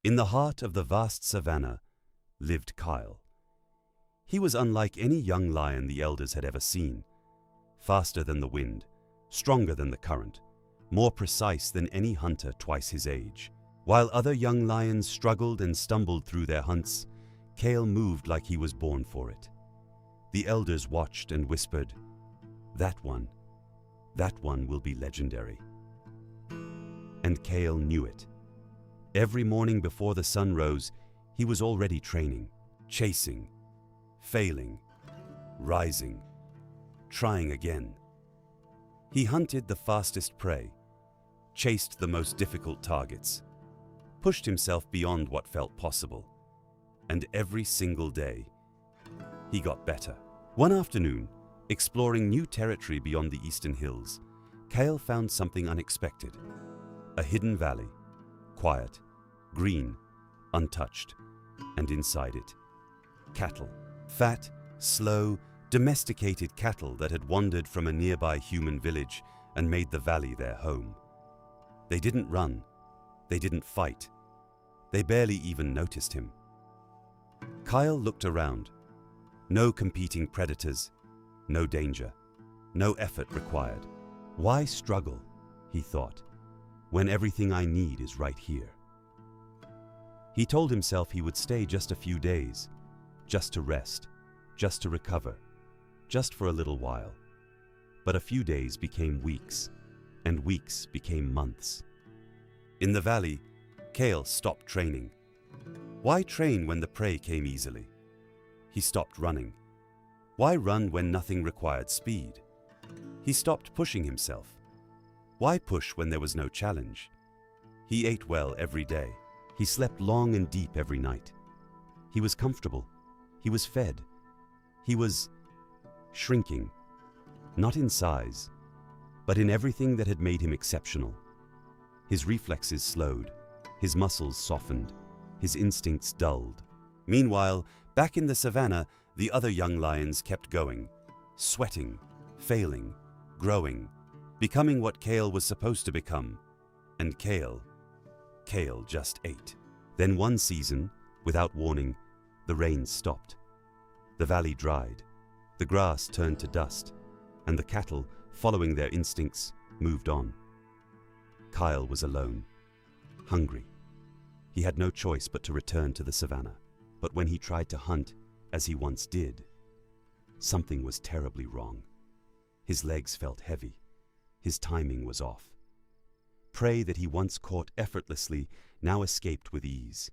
In the heart of the vast savannah lived Kael. He was unlike any young lion the elders had ever seen. Faster than the wind, stronger than the current, more precise than any hunter twice his age. While other young lions struggled and stumbled through their hunts, Kael moved like he was born for it. The elders watched and whispered, that one will be legendary." And Kael knew it. Every morning before the sun rose, he was already training, chasing, failing, rising, trying again. He hunted the fastest prey, chased the most difficult targets, pushed himself beyond what felt possible, and every single day, he got better. One afternoon, exploring new territory beyond the eastern hills, Kael found something unexpected. A hidden valley, quiet, green, untouched, and inside it, cattle. Fat, slow, domesticated cattle that had wandered from a nearby human village and made the valley their home. They didn't run. They didn't fight. They barely even noticed him. Kael looked around. No competing predators, no danger, no effort required. Why struggle, he thought, when everything I need is right here? He told himself he would stay just a few days, just to rest, just to recover, just for a little while. But a few days became weeks, and weeks became months. In the valley, Kael stopped training. Why train when the prey came easily? He stopped running. Why run when nothing required speed? He stopped pushing himself. Why push when there was no challenge? He ate well every day. He slept long and deep every night. He was comfortable. He was fed. He was shrinking, not in size, but in everything that had made him exceptional. His reflexes slowed, his muscles softened, his instincts dulled. Meanwhile, back in the savannah, the other young lions kept going, sweating, failing, growing, becoming what Kael was supposed to become. And Kael just ate. Then one season, without warning, the rain stopped. The valley dried, the grass turned to dust, and the cattle, following their instincts, moved on. Kael was alone, hungry. He had no choice but to return to the savannah. But when he tried to hunt, as he once did, something was terribly wrong. His legs felt heavy. His timing was off. Prey that he once caught effortlessly now escaped with ease.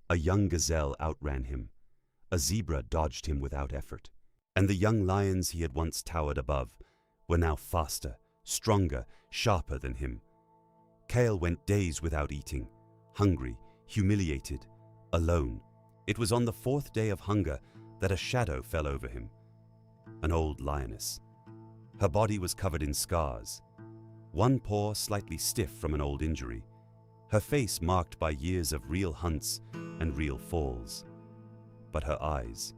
A young gazelle outran him. A zebra dodged him without effort. And the young lions he had once towered above were now faster, stronger, sharper than him. Kael went days without eating, hungry, humiliated, alone. It was on the fourth day of hunger that a shadow fell over him. An old lioness. Her body was covered in scars, one paw slightly stiff from an old injury, her face marked by years of real hunts and real falls. But her eyes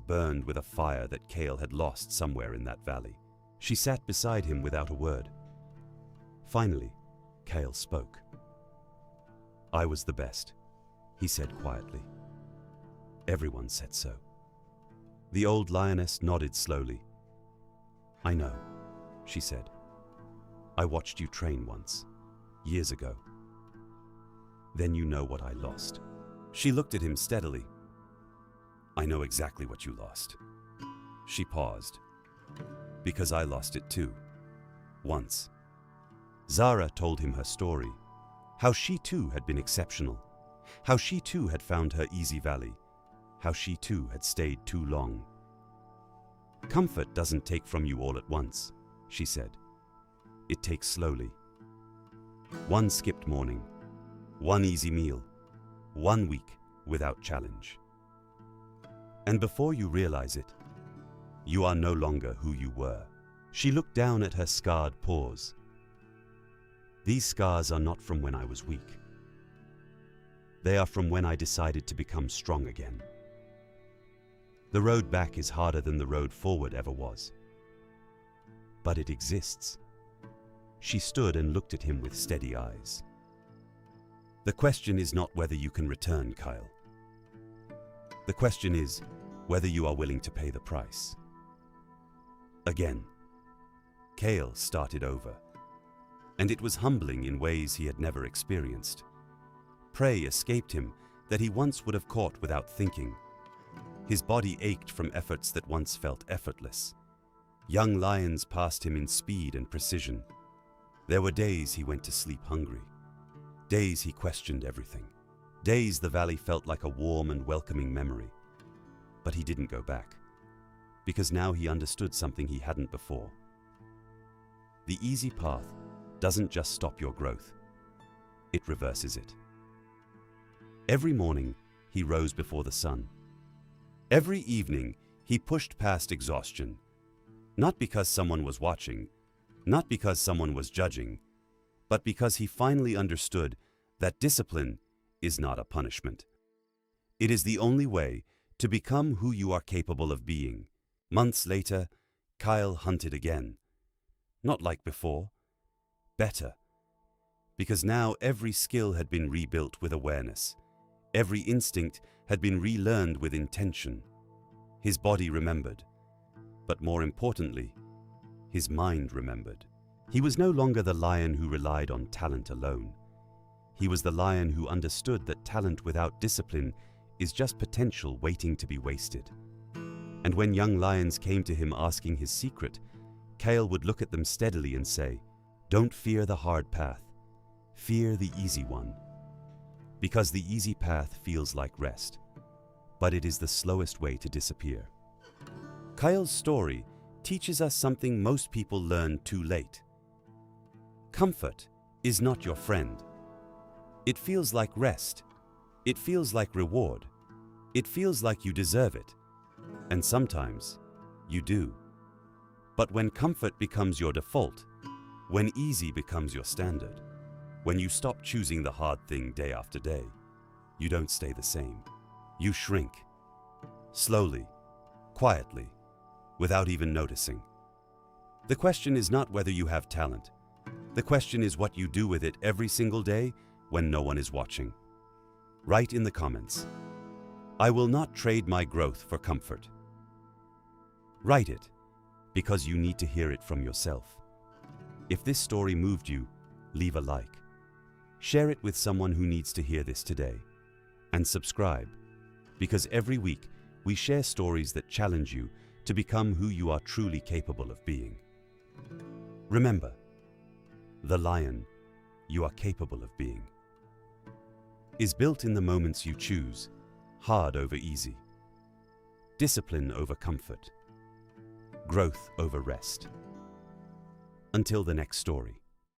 burned with a fire that Kael had lost somewhere in that valley. She sat beside him without a word. Finally, Kael spoke. "I was the best," he said quietly. "Everyone said so." The old lioness nodded slowly. "I know," she said. "I watched you train once, years ago. Then you know what I lost." She looked at him steadily. "I know exactly what you lost." She paused. "Because I lost it too. Once." Zara told him her story, how she too had been exceptional, how she too had found her easy valley, how she too had stayed too long. "Comfort doesn't take from you all at once," she said. "It takes slowly. One skipped morning, one easy meal, 1 week without challenge. And before you realize it, you are no longer who you were." She looked down at her scarred paws. "These scars are not from when I was weak. They are from when I decided to become strong again. The road back is harder than the road forward ever was. But it exists." She stood and looked at him with steady eyes. The question is not whether you can return, Kael. The question is whether you are willing to pay the price. Again, Kael started over, and it was humbling in ways he had never experienced. Prey escaped him that he once would have caught without thinking. His body ached from efforts that once felt effortless. Young lions passed him in speed and precision. There were days he went to sleep hungry. Days he questioned everything. Days the valley felt like a warm and welcoming memory. But he didn't go back, because now he understood something he hadn't before. The easy path doesn't just stop your growth, it reverses it. Every morning, he rose before the sun. Every evening, he pushed past exhaustion, not because someone was watching, not because someone was judging, but because he finally understood that discipline is not a punishment. It is the only way to become who you are capable of being. Months later, Kael hunted again. Not like before, better. Because now every skill had been rebuilt with awareness. Every instinct had been relearned with intention. His body remembered, but more importantly, his mind remembered. He was no longer the lion who relied on talent alone. He was the lion who understood that talent without discipline is just potential waiting to be wasted. And when young lions came to him asking his secret, Kael would look at them steadily and say, "Don't fear the hard path, fear the easy one." Because the easy path feels like rest, but it is the slowest way to disappear. Kael's story teaches us something most people learn too late. Comfort is not your friend. It feels like rest. It feels like reward. It feels like you deserve it. And sometimes you do. But when comfort becomes your default, when easy becomes your standard, when you stop choosing the hard thing day after day, you don't stay the same. You shrink. Slowly, quietly, without even noticing. The question is not whether you have talent. The question is what you do with it every single day when no one is watching. Write in the comments, "I will not trade my growth for comfort." Write it, because you need to hear it from yourself. If this story moved you, leave a like. Share it with someone who needs to hear this today. And subscribe, because every week we share stories that challenge you to become who you are truly capable of being. Remember, the lion you are capable of being is built in the moments you choose, hard over easy, discipline over comfort, growth over rest. Until the next story.